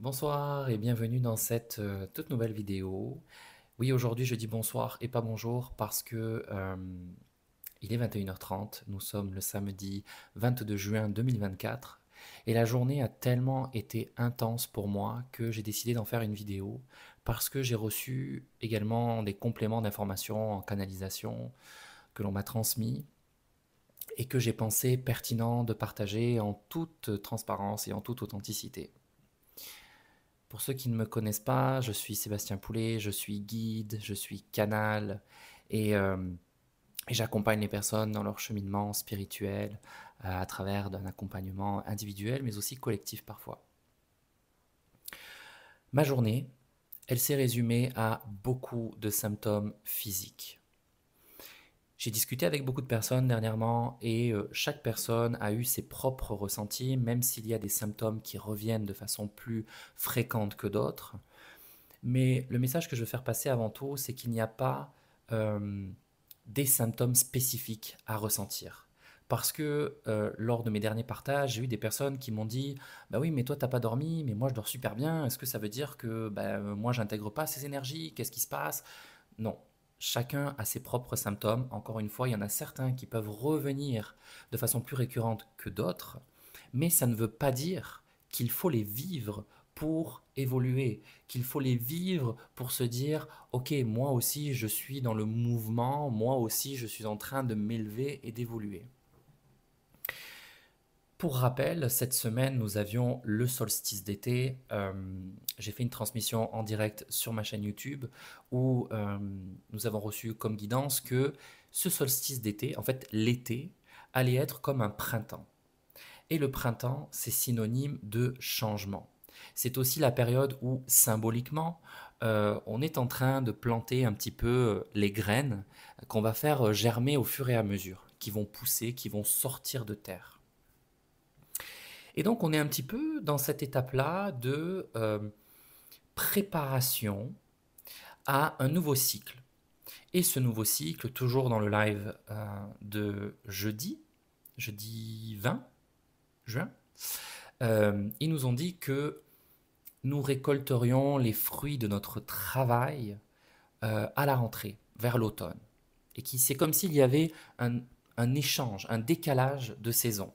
Bonsoir et bienvenue dans cette toute nouvelle vidéo. Oui, aujourd'hui je dis bonsoir et pas bonjour parce que il est 21h30, nous sommes le samedi 22 juin 2024 et la journée a tellement été intense pour moi que j'ai décidé d'en faire une vidéo parce que j'ai reçu également des compléments d'informations en canalisation que l'on m'a transmis et que j'ai pensé pertinent de partager en toute transparence et en toute authenticité. Pour ceux qui ne me connaissent pas, je suis Sébastien Poulet, je suis guide, je suis canal et, euh, et j'accompagne les personnes dans leur cheminement spirituel à travers d'un accompagnement individuel mais aussi collectif parfois. Ma journée, elle s'est résumée à beaucoup de symptômes physiques. J'ai discuté avec beaucoup de personnes dernièrement et chaque personne a eu ses propres ressentis, même s'il y a des symptômes qui reviennent de façon plus fréquente que d'autres. Mais le message que je veux faire passer avant tout, c'est qu'il n'y a pas euh, des symptômes spécifiques à ressentir. Parce que lors de mes derniers partages, j'ai eu des personnes qui m'ont dit bah oui, mais toi, t'as pas dormi, mais moi, je dors super bien. Est-ce que ça veut dire que moi, j'intègre pas ces énergies? Qu'est-ce qui se passe? Non. Chacun a ses propres symptômes. Encore une fois, il y en a certains qui peuvent revenir de façon plus récurrente que d'autres, mais ça ne veut pas dire qu'il faut les vivre pour évoluer, qu'il faut les vivre pour se dire, ok, moi aussi je suis dans le mouvement, moi aussi je suis en train de m'élever et d'évoluer. Pour rappel, cette semaine, nous avions le solstice d'été. J'ai fait une transmission en direct sur ma chaîne YouTube où nous avons reçu comme guidance que ce solstice d'été, en fait l'été, allait être comme un printemps. Et le printemps, c'est synonyme de changement. C'est aussi la période où, symboliquement, on est en train de planter un petit peu les graines qu'on va faire germer au fur et à mesure, qui vont pousser, qui vont sortir de terre. Et donc, on est un petit peu dans cette étape-là de préparation à un nouveau cycle. Et ce nouveau cycle, toujours dans le live de jeudi 20 juin, ils nous ont dit que nous récolterions les fruits de notre travail à la rentrée, vers l'automne. Et qui c'est comme s'il y avait un échange, un décalage de saison.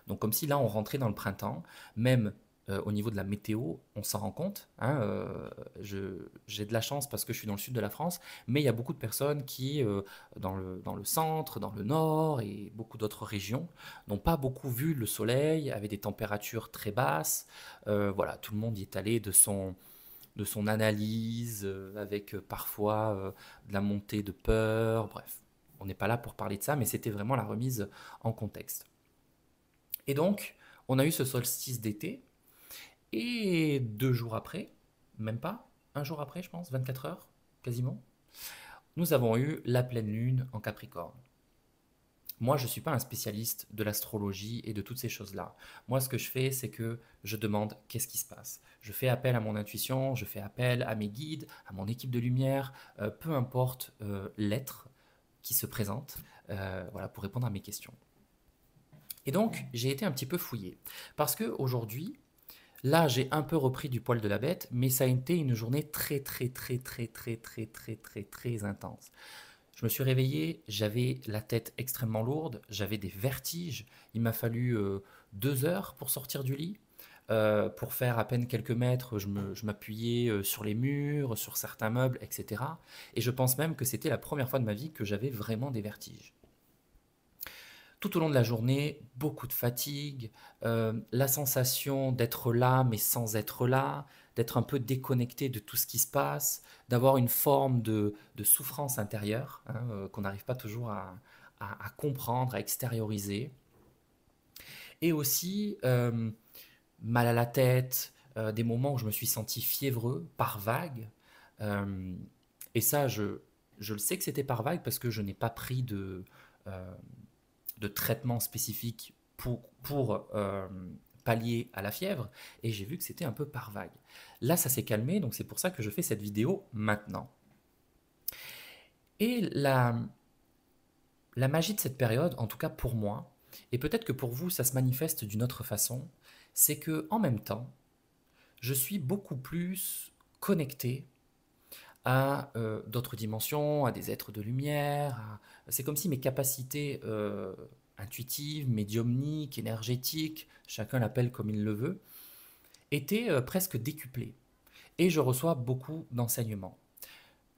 Donc comme si là on rentrait dans le printemps, même au niveau de la météo, on s'en rend compte. Hein, j'ai de la chance parce que je suis dans le sud de la France, mais il y a beaucoup de personnes qui, dans le centre, dans le nord et beaucoup d'autres régions, n'ont pas beaucoup vu le soleil, avaient des températures très basses. Voilà, tout le monde y est allé de son analyse, avec parfois de la montée de peur, bref. On n'est pas là pour parler de ça, mais c'était vraiment la remise en contexte. Et donc, on a eu ce solstice d'été, et 2 jours après, même pas, un jour après, je pense, 24 heures, quasiment, nous avons eu la pleine lune en Capricorne. Moi, je ne suis pas un spécialiste de l'astrologie et de toutes ces choses-là. Moi, ce que je fais, c'est que je demande qu'est-ce qui se passe. Je fais appel à mon intuition, je fais appel à mes guides, à mon équipe de lumière, peu importe l'être qui se présente, voilà, pour répondre à mes questions. Et donc, j'ai été un petit peu fouillé. Parce que aujourd'hui, là, j'ai un peu repris du poil de la bête, mais ça a été une journée très, très, très, très, très, très, très, très, très intense. Je me suis réveillé, j'avais la tête extrêmement lourde, j'avais des vertiges. Il m'a fallu 2 heures pour sortir du lit. Pour faire à peine quelques mètres, je m'appuyais sur les murs, sur certains meubles, etc. Et je pense même que c'était la première fois de ma vie que j'avais vraiment des vertiges. Tout au long de la journée, beaucoup de fatigue, la sensation d'être là mais sans être là, d'être un peu déconnecté de tout ce qui se passe, d'avoir une forme de souffrance intérieure, hein, qu'on n'arrive pas toujours à comprendre, à extérioriser. Et aussi mal à la tête, des moments où je me suis senti fiévreux par vague. Euh, et ça, je le sais que c'était par vague parce que je n'ai pas pris euh, de traitement spécifique pour pallier à la fièvre, et j'ai vu que c'était un peu par vague. Là, ça s'est calmé, donc c'est pour ça que je fais cette vidéo maintenant. Et la magie de cette période, en tout cas pour moi, et peut-être que pour vous ça se manifeste d'une autre façon, c'est que en même temps, je suis beaucoup plus connecté à d'autres dimensions, à des êtres de lumière. C'est comme si mes capacités intuitives, médiumniques, énergétiques, chacun l'appelle comme il le veut, étaient presque décuplées. Et je reçois beaucoup d'enseignements.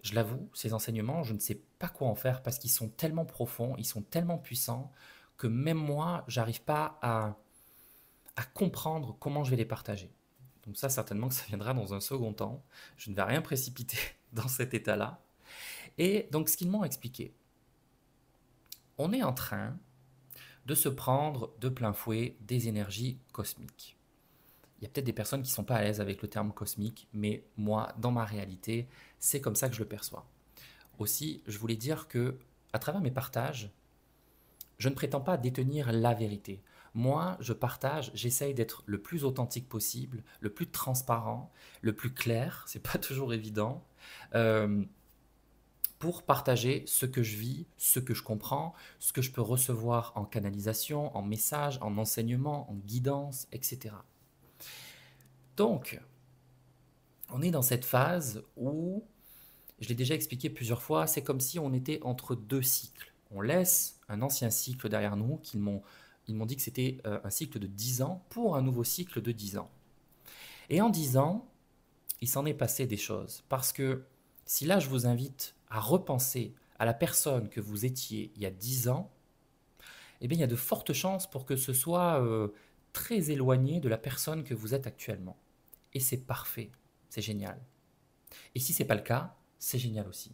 Je l'avoue, ces enseignements, je ne sais pas quoi en faire parce qu'ils sont tellement profonds, ils sont tellement puissants que même moi, j'arrive pas à comprendre comment je vais les partager. Donc ça, certainement que ça viendra dans un second temps. Je ne vais rien précipiter dans cet état-là. Et donc, ce qu'ils m'ont expliqué, on est en train de se prendre de plein fouet des énergies cosmiques. Il y a peut-être des personnes qui ne sont pas à l'aise avec le terme cosmique, mais moi, dans ma réalité, c'est comme ça que je le perçois. Aussi, je voulais dire que, à travers mes partages, je ne prétends pas détenir la vérité. Moi, je partage, j'essaye d'être le plus authentique possible, le plus transparent, le plus clair, c'est pas toujours évident, euh, pour partager ce que je vis, ce que je comprends, ce que je peux recevoir en canalisation, en message, en enseignement, en guidance, etc. Donc, on est dans cette phase où, je l'ai déjà expliqué plusieurs fois, c'est comme si on était entre deux cycles. On laisse un ancien cycle derrière nous, ils m'ont dit que c'était un cycle de 10 ans pour un nouveau cycle de 10 ans. Et en 10 ans, il s'en est passé des choses. Parce que si là, je vous invite à repenser à la personne que vous étiez il y a 10 ans, eh bien, il y a de fortes chances pour que ce soit très éloigné de la personne que vous êtes actuellement. Et c'est parfait, c'est génial. Et si ce n'est pas le cas, c'est génial aussi.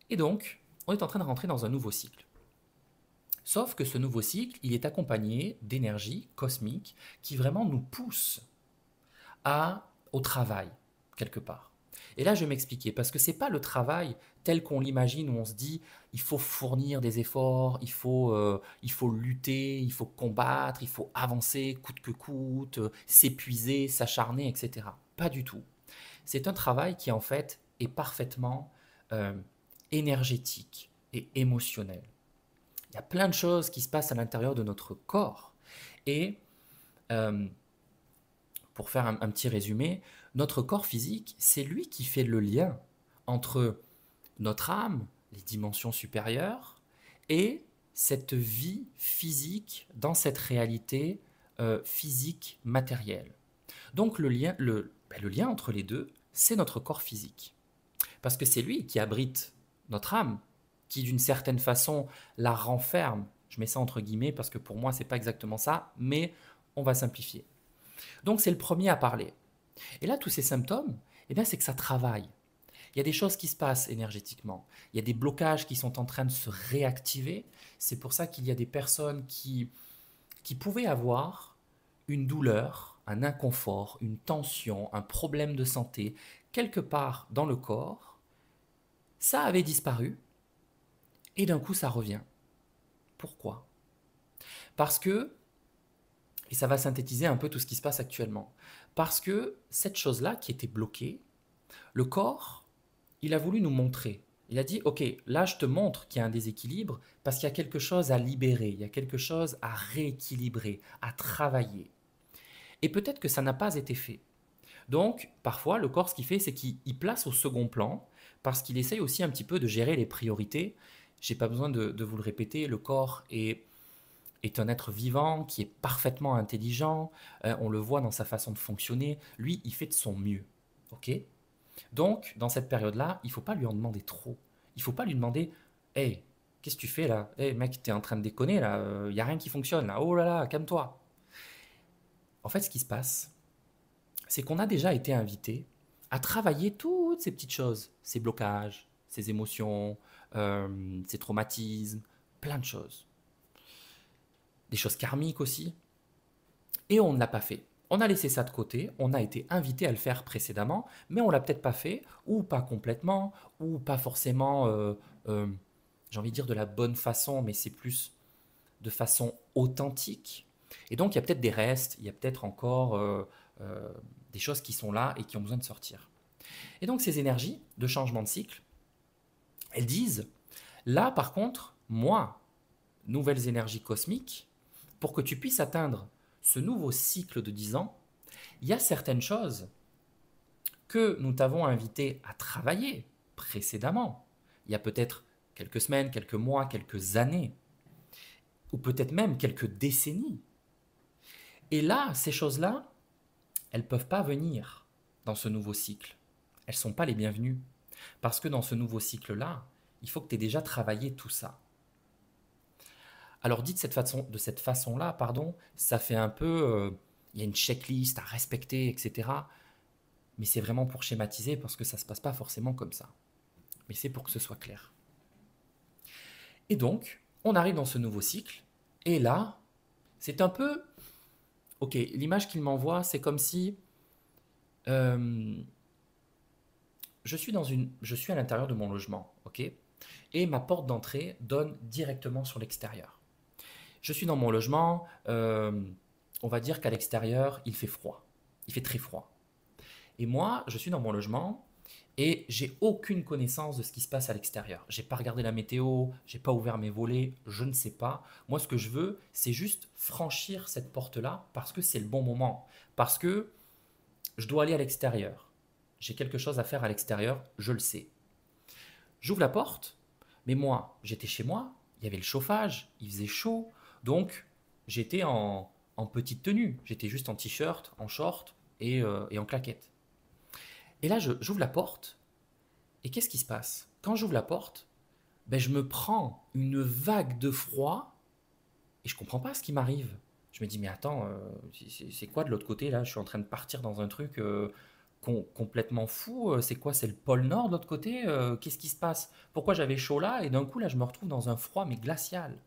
Et donc, on est en train de rentrer dans un nouveau cycle. Sauf que ce nouveau cycle, il est accompagné d'énergie cosmique qui vraiment nous pousse au travail, quelque part. Et là, je vais m'expliquer, parce que ce n'est pas le travail tel qu'on l'imagine, où on se dit, il faut fournir des efforts, il faut lutter, il faut combattre, il faut avancer coûte que coûte, s'épuiser, s'acharner, etc. Pas du tout. C'est un travail qui, en fait, est parfaitement euh, énergétique et émotionnel. Il y a plein de choses qui se passent à l'intérieur de notre corps. Et euh, pour faire un petit résumé, notre corps physique, c'est lui qui fait le lien entre notre âme, les dimensions supérieures, et cette vie physique dans cette réalité physique matérielle. Donc le lien entre les deux, c'est notre corps physique. Parce que c'est lui qui abrite notre âme, qui d'une certaine façon la renferme. Je mets ça entre guillemets parce que pour moi, ce n'est pas exactement ça, mais on va simplifier. Donc c'est le premier à parler. Et là, tous ces symptômes, eh bien, c'est que ça travaille. Il y a des choses qui se passent énergétiquement. Il y a des blocages qui sont en train de se réactiver. C'est pour ça qu'il y a des personnes qui pouvaient avoir une douleur, un inconfort, une tension, un problème de santé, quelque part dans le corps. Ça avait disparu et d'un coup ça revient. Pourquoi? Parce que, et ça va synthétiser un peu tout ce qui se passe actuellement, parce que cette chose-là qui était bloquée, le corps, il a voulu nous montrer. Il a dit, ok, là je te montre qu'il y a un déséquilibre parce qu'il y a quelque chose à libérer, il y a quelque chose à rééquilibrer, à travailler. Et peut-être que ça n'a pas été fait. Donc, parfois, le corps, ce qu'il fait, c'est qu'il place au second plan parce qu'il essaye aussi un petit peu de gérer les priorités. Je n'ai pas besoin de vous le répéter, le corps est un être vivant qui est parfaitement intelligent, on le voit dans sa façon de fonctionner, lui, il fait de son mieux. Ok? Donc, dans cette période-là, il ne faut pas lui en demander trop. Il ne faut pas lui demander, hey, qu'est-ce que tu fais là? Hey, mec, tu es en train de déconner là, il n'y a rien qui fonctionne là, oh là là, calme-toi. En fait, ce qui se passe, c'est qu'on a déjà été invité à travailler toutes ces petites choses, ces blocages, ces émotions, ces traumatismes, plein de choses. Des choses karmiques aussi. Et on ne l'a pas fait. On a laissé ça de côté, on a été invité à le faire précédemment, mais on l'a peut-être pas fait, ou pas complètement, ou pas forcément, j'ai envie de dire de la bonne façon, mais c'est plus de façon authentique. Et donc il y a peut-être des restes, il y a peut-être encore des choses qui sont là et qui ont besoin de sortir. Et donc ces énergies de changement de cycle, elles disent, là par contre, moi, nouvelles énergies cosmiques, pour que tu puisses atteindre ce nouveau cycle de 10 ans, Il y a certaines choses que nous t'avons invité à travailler précédemment, il y a peut-être quelques semaines, quelques mois, quelques années, ou peut-être même quelques décennies. Et là, ces choses-là, elles ne peuvent pas venir dans ce nouveau cycle. Elles ne sont pas les bienvenues. Parce que dans ce nouveau cycle-là, il faut que tu aies déjà travaillé tout ça. Alors dit de cette façon-là, pardon, ça fait un peu, il y a une checklist à respecter, etc. Mais c'est vraiment pour schématiser parce que ça ne se passe pas forcément comme ça. Mais c'est pour que ce soit clair. Et donc, on arrive dans ce nouveau cycle, et là, c'est un peu... Ok, l'image qu'il m'envoie, c'est comme si euh, je suis à l'intérieur de mon logement, ok, et ma porte d'entrée donne directement sur l'extérieur. Je suis dans mon logement, on va dire qu'à l'extérieur, il fait froid, il fait très froid. Et moi, je suis dans mon logement et j'ai aucune connaissance de ce qui se passe à l'extérieur. J'ai pas regardé la météo, j'ai pas ouvert mes volets, je ne sais pas. Moi, ce que je veux, c'est juste franchir cette porte-là parce que c'est le bon moment, parce que je dois aller à l'extérieur. J'ai quelque chose à faire à l'extérieur, je le sais. J'ouvre la porte, mais moi, j'étais chez moi, il y avait le chauffage, il faisait chaud, donc j'étais en petite tenue. J'étais juste en t-shirt, en short et en claquette. Et là, j'ouvre la porte, et qu'est-ce qui se passe? Quand j'ouvre la porte, ben, je me prends une vague de froid, et je comprends pas ce qui m'arrive. Je me dis, mais attends, c'est quoi de l'autre côté là? Je suis en train de partir dans un truc complètement fou. C'est quoi? C'est le pôle Nord de l'autre côté? Qu'est-ce qui se passe? Pourquoi j'avais chaud là? Et d'un coup, là, je me retrouve dans un froid, mais glacial.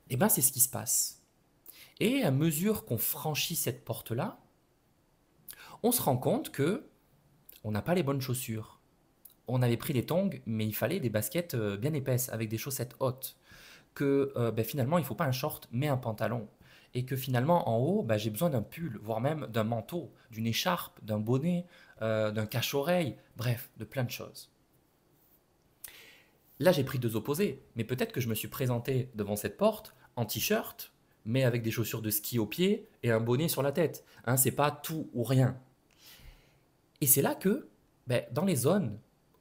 Et ben, c'est ce qui se passe. Et à mesure qu'on franchit cette porte-là, on se rend compte que on n'a pas les bonnes chaussures. On avait pris les tongs, mais il fallait des baskets bien épaisses, avec des chaussettes hautes. Que ben, finalement, il ne faut pas un short, mais un pantalon. Et que finalement, en haut, ben, j'ai besoin d'un pull, voire même d'un manteau, d'une écharpe, d'un bonnet, d'un cache-oreille, bref, de plein de choses. Là, j'ai pris deux opposés, mais peut-être que je me suis présenté devant cette porte en t-shirt, mais avec des chaussures de ski aux pieds et un bonnet sur la tête. Hein, c'est pas tout ou rien. Et c'est là que, ben, dans les zones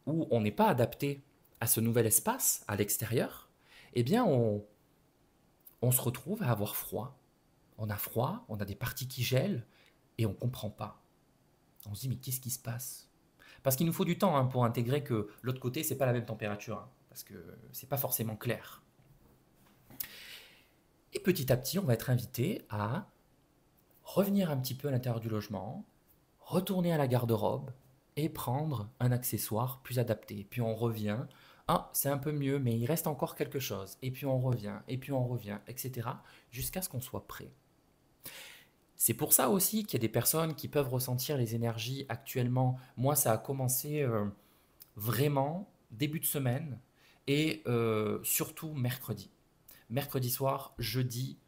où on n'est pas adapté à ce nouvel espace, à l'extérieur, eh bien, on se retrouve à avoir froid. On a froid, on a des parties qui gèlent, et on ne comprend pas. On se dit, mais qu'est-ce qui se passe? Parce qu'il nous faut du temps hein, pour intégrer que l'autre côté, c'est pas la même température, hein, parce que c'est pas forcément clair. Et petit à petit, on va être invité à revenir un petit peu à l'intérieur du logement, retourner à la garde-robe et prendre un accessoire plus adapté. Puis on revient, ah, c'est un peu mieux, mais il reste encore quelque chose. Et puis on revient, et puis on revient, etc. jusqu'à ce qu'on soit prêt. C'est pour ça aussi qu'il y a des personnes qui peuvent ressentir les énergies actuellement. Moi, ça a commencé vraiment début de semaine et surtout mercredi. Mercredi soir, jeudi,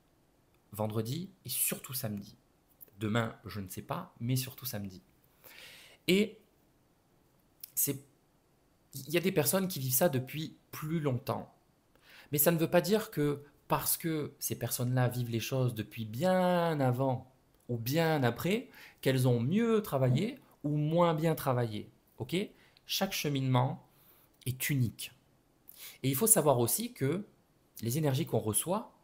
vendredi et surtout samedi. Demain, je ne sais pas, mais surtout samedi. Et c'est, il y a des personnes qui vivent ça depuis plus longtemps. Mais ça ne veut pas dire que parce que ces personnes-là vivent les choses depuis bien avant ou bien après, qu'elles ont mieux travaillé ou moins bien travaillé. Ok? Chaque cheminement est unique. Et il faut savoir aussi que les énergies qu'on reçoit,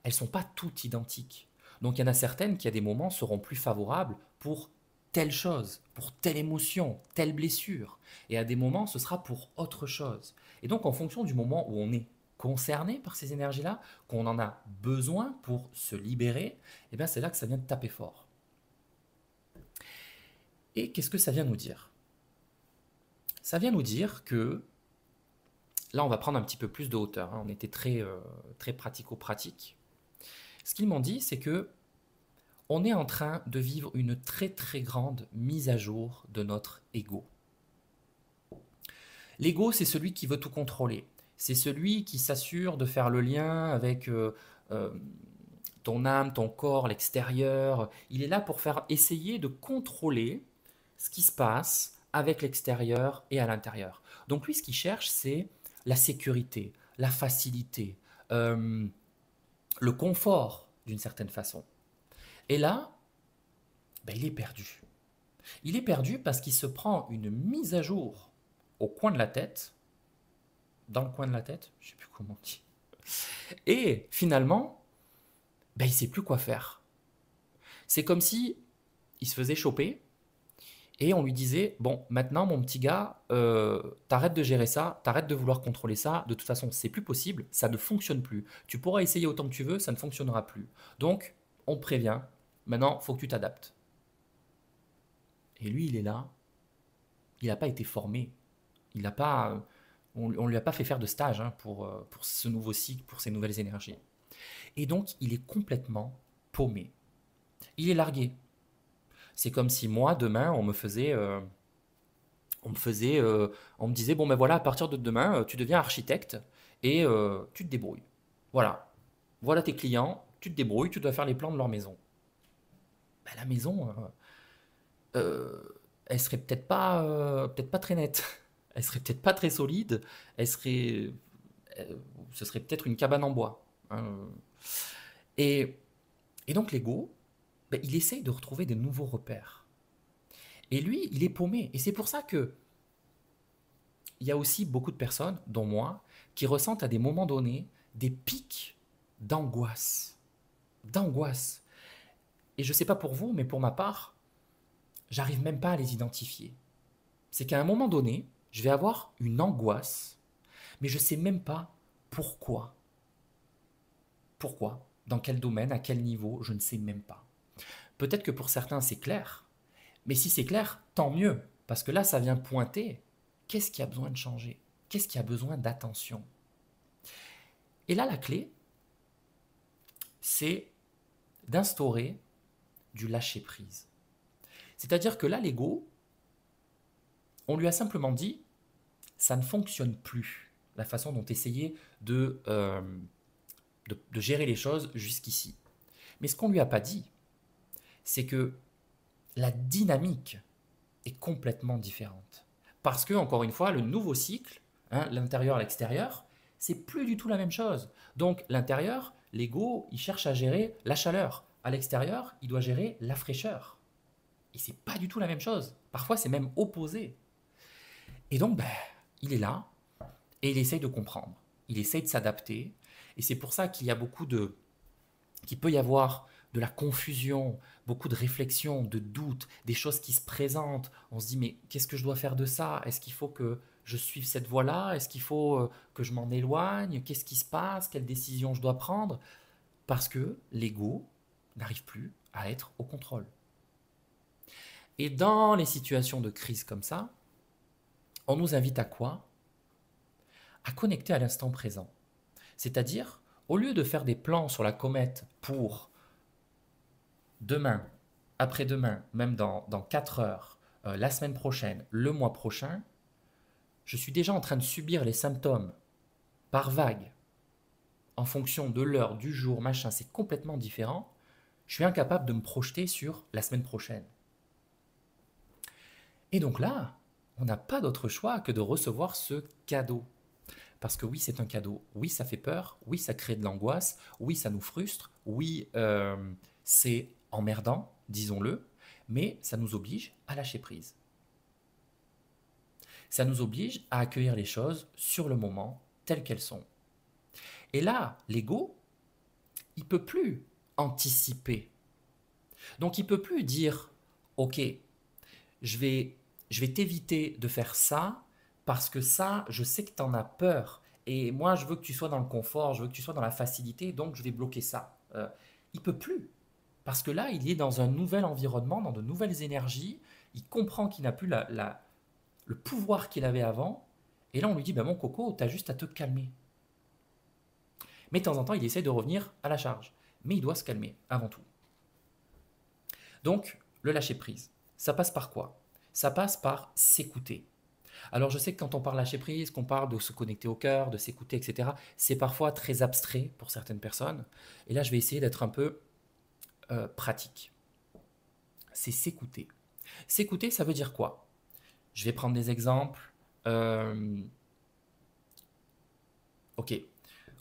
elles ne sont pas toutes identiques. Donc il y en a certaines qui à des moments seront plus favorables pour telle chose, pour telle émotion, telle blessure. Et à des moments, ce sera pour autre chose. Et donc en fonction du moment où on est concerné par ces énergies-là, qu'on en a besoin pour se libérer, et bien c'est là que ça vient de taper fort. Et qu'est-ce que ça vient nous dire? Ça vient nous dire que, là on va prendre un petit peu plus de hauteur, hein, on était très pratico-pratique. Ce qu'ils m'ont dit, c'est que on est en train de vivre une très grande mise à jour de notre ego. L'ego, c'est celui qui veut tout contrôler. C'est celui qui s'assure de faire le lien avec euh, ton âme, ton corps, l'extérieur. Il est là pour faire essayer de contrôler ce qui se passe avec l'extérieur et à l'intérieur. Donc lui, ce qu'il cherche, c'est la sécurité, la facilité, le confort d'une certaine façon. Et là, ben, il est perdu. Il est perdu parce qu'il se prend une mise à jour au coin de la tête, dans le coin de la tête, je ne sais plus comment on dit. Et finalement, ben, il ne sait plus quoi faire. C'est comme si il se faisait choper et on lui disait, bon, maintenant mon petit gars, t'arrêtes de gérer ça, t'arrêtes de vouloir contrôler ça, de toute façon c'est plus possible, ça ne fonctionne plus. Tu pourras essayer autant que tu veux, ça ne fonctionnera plus. Donc, on te prévient, maintenant, il faut que tu t'adaptes. Et lui, il est là, il n'a pas été formé, il n'a pas, on ne lui a pas fait faire de stage hein, pour ce nouveau cycle, pour ces nouvelles énergies. Et donc, il est complètement paumé. Il est largué. C'est comme si moi, demain, on me disait, bon ben voilà, à partir de demain, tu deviens architecte et tu te débrouilles. Voilà. Voilà tes clients, tu te débrouilles, tu dois faire les plans de leur maison. Ben, la maison, elle serait peut-être pas très nette. Elle serait peut-être pas très solide. Elle serait, ce serait peut-être une cabane en bois, hein. Et, et donc l'ego, ben, il essaye de retrouver des nouveaux repères. Et lui, il est paumé. Et c'est pour ça que il y a aussi beaucoup de personnes, dont moi, qui ressentent à des moments donnés des pics d'angoisse. D'angoisse. Et je ne sais pas pour vous, mais pour ma part, j'arrive même pas à les identifier. C'est qu'à un moment donné, je vais avoir une angoisse, mais je ne sais même pas pourquoi. Pourquoi? Dans quel domaine? À quel niveau? Je ne sais même pas. Peut-être que pour certains, c'est clair. Mais si c'est clair, tant mieux. Parce que là, ça vient pointer. Qu'est-ce qui a besoin de changer? Qu'est-ce qui a besoin d'attention? Et là, la clé, c'est d'instaurer du lâcher-prise. C'est-à-dire que là, l'ego, on lui a simplement dit, ça ne fonctionne plus, la façon dont essayer de gérer les choses jusqu'ici. Mais ce qu'on ne lui a pas dit, c'est que la dynamique est complètement différente. Parce que, encore une fois, le nouveau cycle, hein, l'intérieur, l'extérieur, c'est plus du tout la même chose. Donc, l'intérieur, l'ego, il cherche à gérer la chaleur. À l'extérieur, il doit gérer la fraîcheur. Et c'est pas du tout la même chose. Parfois, c'est même opposé. Et donc, ben, il est là et il essaye de comprendre. Il essaye de s'adapter. Et c'est pour ça qu'il peut y avoir de la confusion, beaucoup de réflexions, de doutes, des choses qui se présentent. On se dit, mais qu'est-ce que je dois faire de ça? Est-ce qu'il faut que je suive cette voie-là? Est-ce qu'il faut que je m'en éloigne? Qu'est-ce qui se passe? Quelle décision je dois prendre? Parce que l'ego n'arrive plus à être au contrôle. Et dans les situations de crise comme ça, on nous invite à quoi? À connecter à l'instant présent. C'est-à-dire, au lieu de faire des plans sur la comète pour demain, après-demain, même dans 4 heures, la semaine prochaine, le mois prochain, je suis déjà en train de subir les symptômes par vague, en fonction de l'heure, du jour, machin, c'est complètement différent. Je suis incapable de me projeter sur la semaine prochaine. Et donc là, on n'a pas d'autre choix que de recevoir ce cadeau. Parce que oui, c'est un cadeau. Oui, ça fait peur. Oui, ça crée de l'angoisse. Oui, ça nous frustre. Oui, c'est emmerdant, disons-le. Mais ça nous oblige à lâcher prise. Ça nous oblige à accueillir les choses sur le moment, telles qu'elles sont. Et là, l'ego, il ne peut plus anticiper. Donc, il ne peut plus dire, OK, je vais t'éviter de faire ça parce que ça, je sais que tu en as peur. Et moi, je veux que tu sois dans le confort, je veux que tu sois dans la facilité, donc je vais bloquer ça. Il peut plus. Parce que là, il est dans un nouvel environnement, dans de nouvelles énergies. Il comprend qu'il n'a plus le pouvoir qu'il avait avant. Et là, on lui dit, ben mon coco, tu as juste à te calmer. Mais de temps en temps, il essaie de revenir à la charge. Mais il doit se calmer, avant tout. Donc, le lâcher-prise, ça passe par quoi? Ça passe par s'écouter. Alors je sais que quand on parle lâcher prise, qu'on parle de se connecter au cœur, de s'écouter, etc., c'est parfois très abstrait pour certaines personnes. Et là, je vais essayer d'être un peu pratique. C'est s'écouter. S'écouter, ça veut dire quoi? Je vais prendre des exemples. Ok.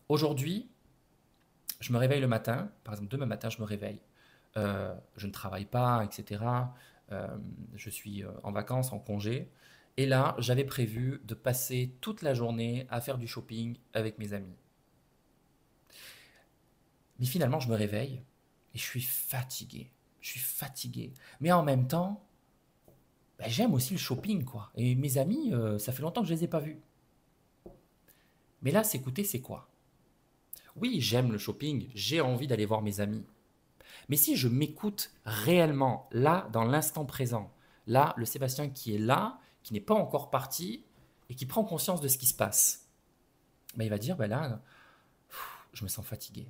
Aujourd'hui, je me réveille le matin. Par exemple, demain matin, je me réveille. je ne travaille pas, etc. Euh, je suis en vacances, en congé. Et là, j'avais prévu de passer toute la journée à faire du shopping avec mes amis. Mais finalement, je me réveille et je suis fatigué. Je suis fatigué. Mais en même temps, ben, j'aime aussi le shopping, quoi. Et mes amis, ça fait longtemps que je les ai pas vus. Mais là, s'écouter, c'est quoi? Oui, j'aime le shopping, j'ai envie d'aller voir mes amis. Mais si je m'écoute réellement, là, dans l'instant présent, là, le Sébastien qui est là, qui n'est pas encore parti, et qui prend conscience de ce qui se passe, ben, il va dire, ben là, je me sens fatigué.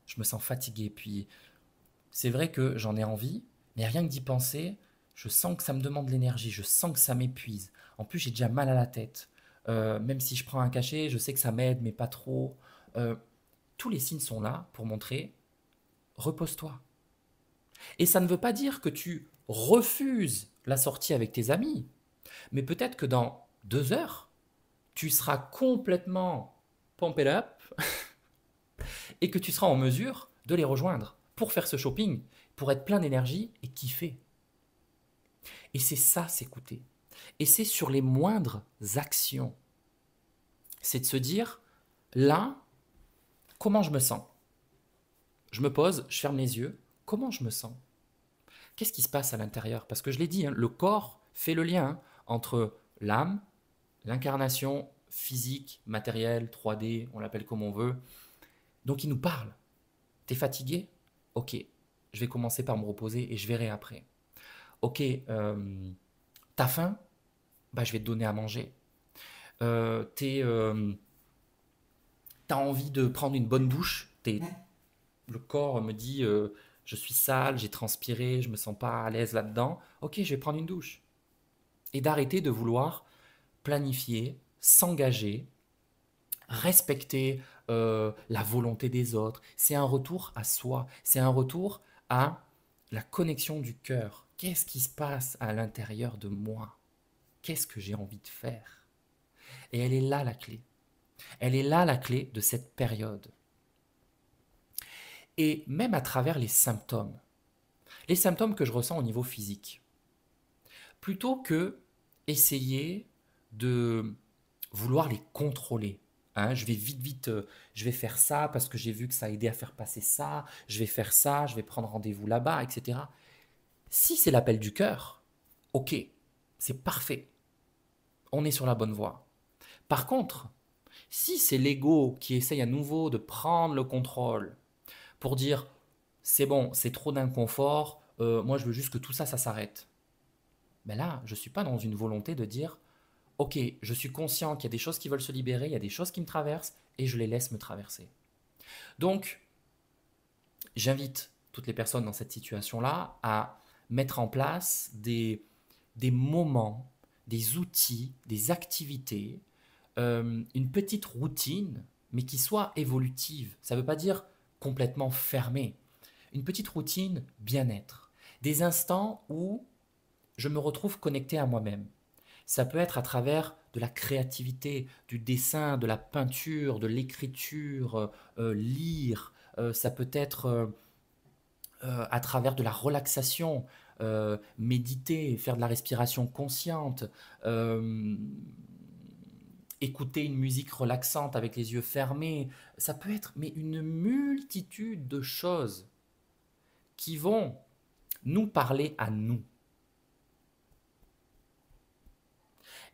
Je me sens fatigué. Puis c'est vrai que j'en ai envie, mais rien que d'y penser, je sens que ça me demande de l'énergie, je sens que ça m'épuise. En plus, j'ai déjà mal à la tête. Même si je prends un cachet, je sais que ça m'aide, mais pas trop. Euh, tous les signes sont là pour montrer, repose-toi. Et ça ne veut pas dire que tu refuses la sortie avec tes amis, mais peut-être que dans 2 heures, tu seras complètement pumped up et que tu seras en mesure de les rejoindre pour faire ce shopping, pour être plein d'énergie et kiffer. Et c'est ça, s'écouter. Et c'est sur les moindres actions. C'est de se dire, là, comment je me sens? Je me pose, je ferme les yeux, comment je me sens? Qu'est-ce qui se passe à l'intérieur? Parce que je l'ai dit, hein, le corps fait le lien entre l'âme, l'incarnation physique, matérielle, 3D, on l'appelle comme on veut. Donc il nous parle. T'es fatigué? Ok, je vais commencer par me reposer et je verrai après. Ok, t'as faim? Bah, je vais te donner à manger. T'as envie de prendre une bonne douche? Le corps me dit je suis sale, j'ai transpiré, je me sens pas à l'aise là-dedans. Ok, je vais prendre une douche. Et d'arrêter de vouloir planifier, s'engager, respecter la volonté des autres. C'est un retour à soi, c'est un retour à la connexion du cœur. Qu'est-ce qui se passe à l'intérieur de moi? Qu'est-ce que j'ai envie de faire? Et elle est là la clé. Elle est là la clé de cette période. Et même à travers les symptômes que je ressens au niveau physique, plutôt que essayer de vouloir les contrôler. Hein, je vais vite, je vais faire ça parce que j'ai vu que ça a aidé à faire passer ça, je vais faire ça, je vais prendre rendez-vous là-bas, etc. Si c'est l'appel du cœur, ok, c'est parfait, on est sur la bonne voie. Par contre, si c'est l'ego qui essaye à nouveau de prendre le contrôle pour dire c'est bon, c'est trop d'inconfort, moi je veux juste que tout ça, ça s'arrête. Ben là, je ne suis pas dans une volonté de dire ok, je suis conscient qu'il y a des choses qui veulent se libérer, il y a des choses qui me traversent et je les laisse me traverser. Donc, j'invite toutes les personnes dans cette situation-là à mettre en place des moments, des outils, des activités, une petite routine, mais qui soit évolutive. Ça ne veut pas dire complètement fermée. Une petite routine bien-être. Des instants où je me retrouve connecté à moi-même. Ça peut être à travers de la créativité, du dessin, de la peinture, de l'écriture, lire. Ça peut être à travers de la relaxation, méditer, faire de la respiration consciente, euh, écouter une musique relaxante avec les yeux fermés. Ça peut être mais une multitude de choses qui vont nous parler à nous.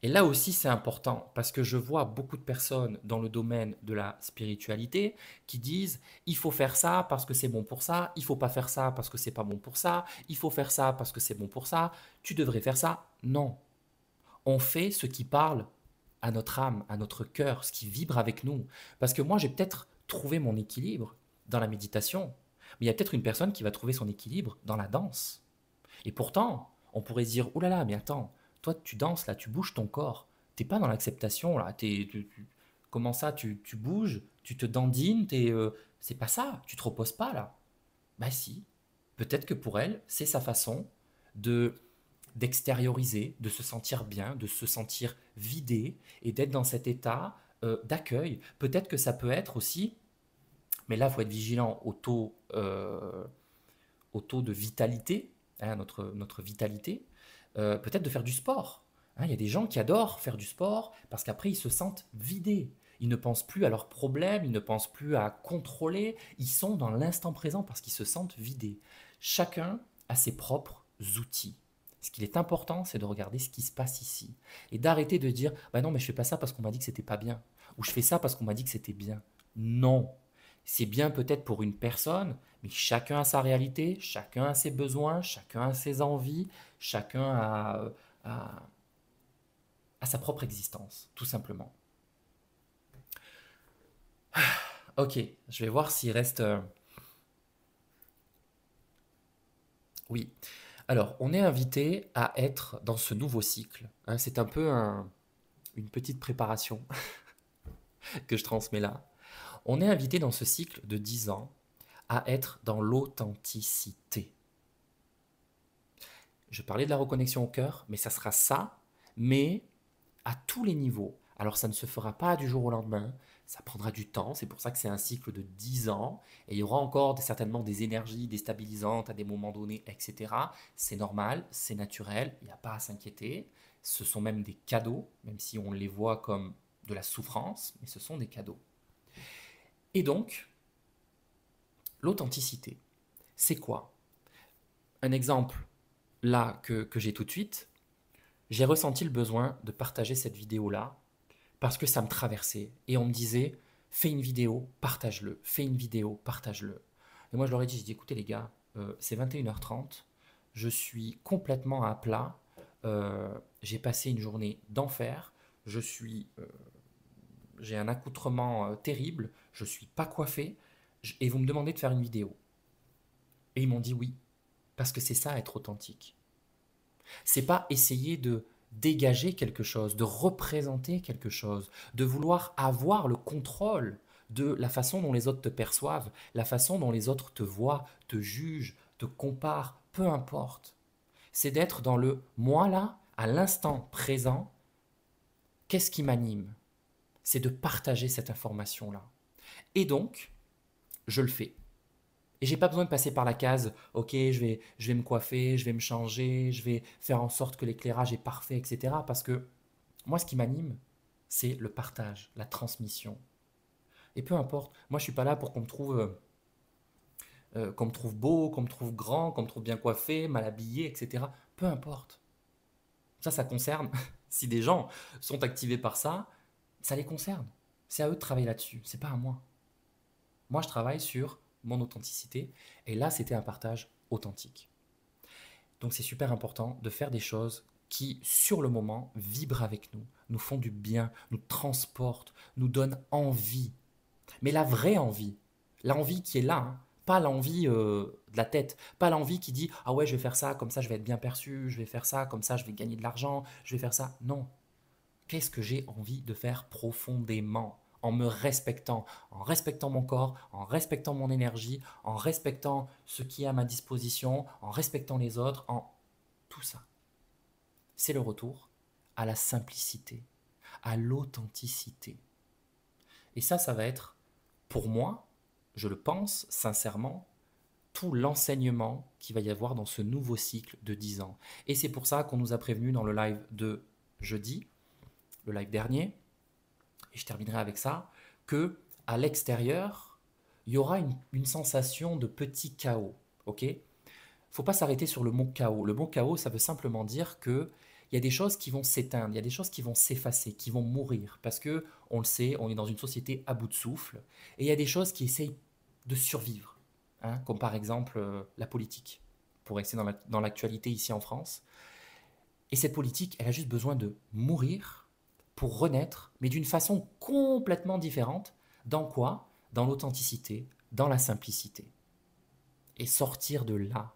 Et là aussi, c'est important parce que je vois beaucoup de personnes dans le domaine de la spiritualité qui disent il faut faire ça parce que c'est bon pour ça, il faut pas faire ça parce que c'est pas bon pour ça, il faut faire ça parce que c'est bon pour ça, tu devrais faire ça. Non, on fait ce qui parle à notre âme, à notre cœur, ce qui vibre avec nous. Parce que moi, j'ai peut-être trouvé mon équilibre dans la méditation, mais il y a peut-être une personne qui va trouver son équilibre dans la danse. Et pourtant, on pourrait se dire, oh là là, mais attends, toi tu danses là, tu bouges ton corps, t'es pas dans l'acceptation là, comment ça, tu bouges, tu te dandines, c'est pas ça, tu te reposes pas là. Bah si, peut-être que pour elle, c'est sa façon de d'extérioriser, de se sentir bien, de se sentir vidé et d'être dans cet état d'accueil. Peut-être que ça peut être aussi, mais là il faut être vigilant au taux au taux de vitalité, hein, notre vitalité, peut-être de faire du sport. Hein, il y a des gens qui adorent faire du sport parce qu'après ils se sentent vidés. Ils ne pensent plus à leurs problèmes, ils ne pensent plus à contrôler, ils sont dans l'instant présent parce qu'ils se sentent vidés. Chacun a ses propres outils. Ce qu'il est important, c'est de regarder ce qui se passe ici et d'arrêter de dire bah non mais je fais pas ça parce qu'on m'a dit que c'était pas bien ou je fais ça parce qu'on m'a dit que c'était bien. Non, c'est bien peut-être pour une personne, mais chacun a sa réalité, chacun a ses besoins, chacun a ses envies, chacun a, a sa propre existence, tout simplement. Ok, je vais voir s'il reste. Oui. Alors, on est invité à être dans ce nouveau cycle. Hein, c'est un peu une petite préparation que je transmets là. On est invité dans ce cycle de 10 ans à être dans l'authenticité. Je parlais de la reconnexion au cœur, mais ça sera ça, mais à tous les niveaux. Alors ça ne se fera pas du jour au lendemain, ça prendra du temps, c'est pour ça que c'est un cycle de 10 ans, et il y aura encore certainement des énergies déstabilisantes à des moments donnés, etc. C'est normal, c'est naturel, il n'y a pas à s'inquiéter. Ce sont même des cadeaux, même si on les voit comme de la souffrance, mais ce sont des cadeaux. Et donc, l'authenticité, c'est quoi? Un exemple là que j'ai tout de suite, j'ai ressenti le besoin de partager cette vidéo-là parce que ça me traversait. Et on me disait, fais une vidéo, partage-le. Fais une vidéo, partage-le. Et moi, je leur ai dit, écoutez les gars, c'est 21h30, je suis complètement à plat, j'ai passé une journée d'enfer, j'ai un accoutrement terrible, je suis pas coiffé, et vous me demandez de faire une vidéo. Et ils m'ont dit oui, parce que c'est ça être authentique. C'est pas essayer de dégager quelque chose, de représenter quelque chose, de vouloir avoir le contrôle de la façon dont les autres te perçoivent, la façon dont les autres te voient, te jugent, te comparent, peu importe. C'est d'être dans le moi là, à l'instant présent, qu'est-ce qui m'anime? C'est de partager cette information-là. Et donc, je le fais. Et j'ai pas besoin de passer par la case, ok, je vais me coiffer, je vais me changer, je vais faire en sorte que l'éclairage est parfait, etc. Parce que moi, ce qui m'anime, c'est le partage, la transmission. Et peu importe, moi, je suis pas là pour qu'on me trouve beau, qu'on me trouve grand, qu'on me trouve bien coiffé, mal habillé, etc. Peu importe. Ça concerne. Si des gens sont activés par ça, ça les concerne. C'est à eux de travailler là-dessus. C'est pas à moi. Moi, je travaille sur mon authenticité. Et là, c'était un partage authentique. Donc, c'est super important de faire des choses qui, sur le moment, vibrent avec nous, nous font du bien, nous transportent, nous donnent envie. Mais la vraie envie, l'envie qui est là, hein, pas l'envie de la tête, pas l'envie qui dit ah ouais, je vais faire ça, comme ça je vais être bien perçu, je vais faire ça, comme ça je vais gagner de l'argent, je vais faire ça. Non, qu'est-ce que j'ai envie de faire profondément en me respectant, en respectant mon corps, en respectant mon énergie, en respectant ce qui est à ma disposition, en respectant les autres, en tout ça. C'est le retour à la simplicité, à l'authenticité. Et ça va être, pour moi, je le pense sincèrement, tout l'enseignement qu'il va y avoir dans ce nouveau cycle de 10 ans. Et c'est pour ça qu'on nous a prévenu dans le live de jeudi, le live dernier, et je terminerai avec ça, que à l'extérieur, il y aura une sensation de petit chaos. Ok? Faut pas s'arrêter sur le mot chaos. Le mot chaos, ça veut simplement dire que il y a des choses qui vont s'éteindre, il y a des choses qui vont s'effacer, qui vont mourir, parce que on le sait, on est dans une société à bout de souffle, et il y a des choses qui essayent de survivre, hein, comme par exemple la politique, pour rester dans l'actualité ici en France. Et cette politique, elle a juste besoin de mourir pour renaître, mais d'une façon complètement différente. Dans quoi? Dans l'authenticité, dans la simplicité. Et sortir de là.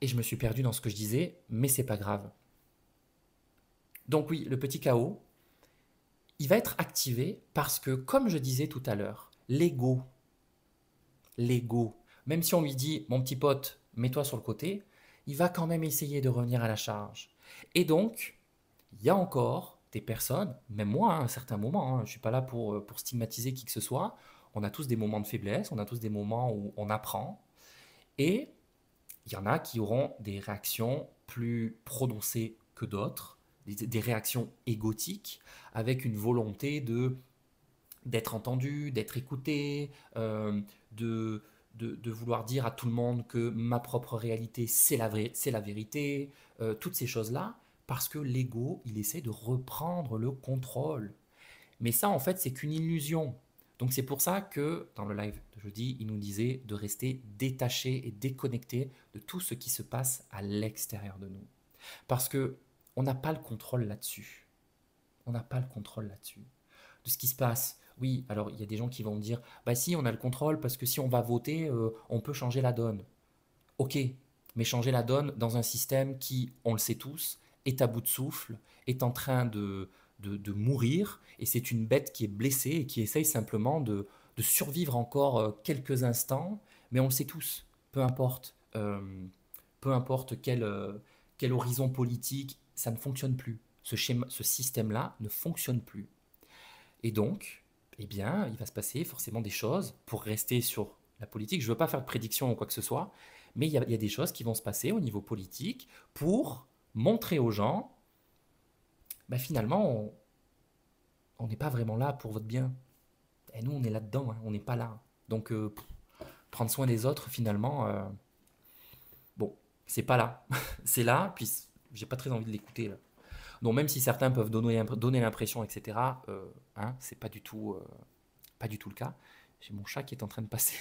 Et je me suis perdu dans ce que je disais, mais c'est pas grave. Donc oui, le petit chaos, il va être activé parce que, comme je disais tout à l'heure, l'ego, même si on lui dit, mon petit pote, mets-toi sur le côté, il va quand même essayer de revenir à la charge. Et donc, il y a encore des personnes, même moi, à un certain moment, hein, je ne suis pas là pour stigmatiser qui que ce soit, On a tous des moments de faiblesse, on a tous des moments où on apprend. Et il y en a qui auront des réactions plus prononcées que d'autres, des réactions égotiques, avec une volonté d'être entendu, d'être écouté, de, de vouloir dire à tout le monde que ma propre réalité, c'est la vérité, toutes ces choses-là, parce que l'ego, il essaie de reprendre le contrôle. Mais ça, en fait, c'est qu'une illusion. Donc c'est pour ça que dans le live de jeudi, il nous disait de rester détaché et déconnecté de tout ce qui se passe à l'extérieur de nous. Parce que on n'a pas le contrôle là-dessus. On n'a pas le contrôle là-dessus. De ce qui se passe. Oui, alors il y a des gens qui vont me dire, bah si, on a le contrôle parce que si on va voter, on peut changer la donne. Ok, mais changer la donne dans un système qui, on le sait tous, est à bout de souffle, est en train de mourir, et c'est une bête qui est blessée et qui essaye simplement de survivre encore quelques instants, mais on le sait tous, peu importe quel horizon politique, ça ne fonctionne plus. Ce système-là ne fonctionne plus. Et donc, eh bien, il va se passer forcément des choses pour rester sur la politique. Je ne veux pas faire de prédiction ou quoi que ce soit, mais il y a des choses qui vont se passer au niveau politique pour montrer aux gens, bah, finalement, on n'est pas vraiment là pour votre bien. Et nous, on est là-dedans, hein, on n'est pas là. Donc, prendre soin des autres, finalement, bon, c'est pas là. C'est là, puis j'ai pas très envie de l'écouter là. Donc, même si certains peuvent donner l'impression, etc., hein, c'est pas du tout le cas. J'ai mon chat qui est en train de passer.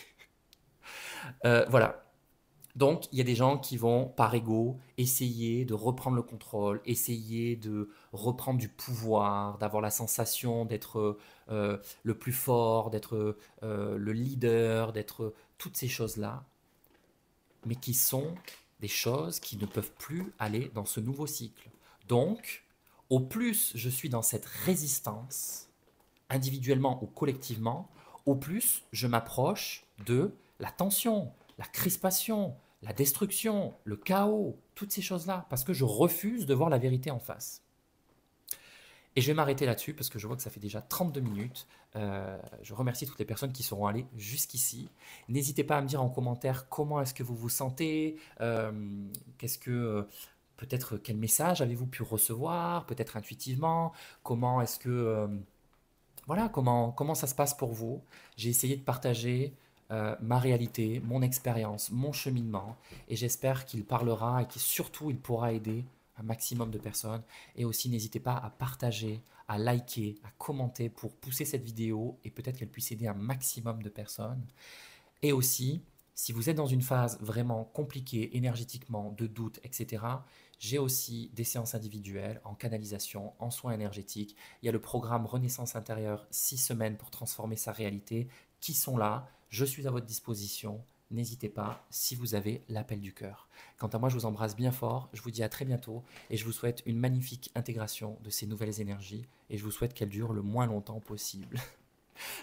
Voilà. Donc, il y a des gens qui vont, par ego, essayer de reprendre le contrôle, essayer de reprendre du pouvoir, d'avoir la sensation d'être le plus fort, d'être le leader, d'être toutes ces choses-là, mais qui sont des choses qui ne peuvent plus aller dans ce nouveau cycle. Donc, au plus je suis dans cette résistance, individuellement ou collectivement, au plus je m'approche de la tension, la crispation, la destruction, le chaos, toutes ces choses-là, parce que je refuse de voir la vérité en face. Et je vais m'arrêter là-dessus parce que je vois que ça fait déjà 32 minutes. Je remercie toutes les personnes qui seront allées jusqu'ici. N'hésitez pas à me dire en commentaire comment est-ce que vous vous sentez, qu'est-ce que peut-être quel message avez-vous pu recevoir, peut-être intuitivement, comment est-ce que voilà, comment ça se passe pour vous. J'ai essayé de partager ma réalité, mon expérience, mon cheminement, et j'espère qu'il parlera et qu'il surtout il pourra aider un maximum de personnes. Et aussi, n'hésitez pas à partager, à liker, à commenter pour pousser cette vidéo et peut-être qu'elle puisse aider un maximum de personnes. Et aussi, si vous êtes dans une phase vraiment compliquée énergétiquement, de doute, etc., j'ai aussi des séances individuelles en canalisation, en soins énergétiques. Il y a le programme Renaissance intérieure, 6 semaines pour transformer sa réalité, qui sont là. Je suis à votre disposition. N'hésitez pas si vous avez l'appel du cœur. Quant à moi, je vous embrasse bien fort. Je vous dis à très bientôt et je vous souhaite une magnifique intégration de ces nouvelles énergies et je vous souhaite qu'elles durent le moins longtemps possible.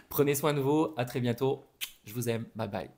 Prenez soin de vous. À très bientôt. Je vous aime. Bye bye.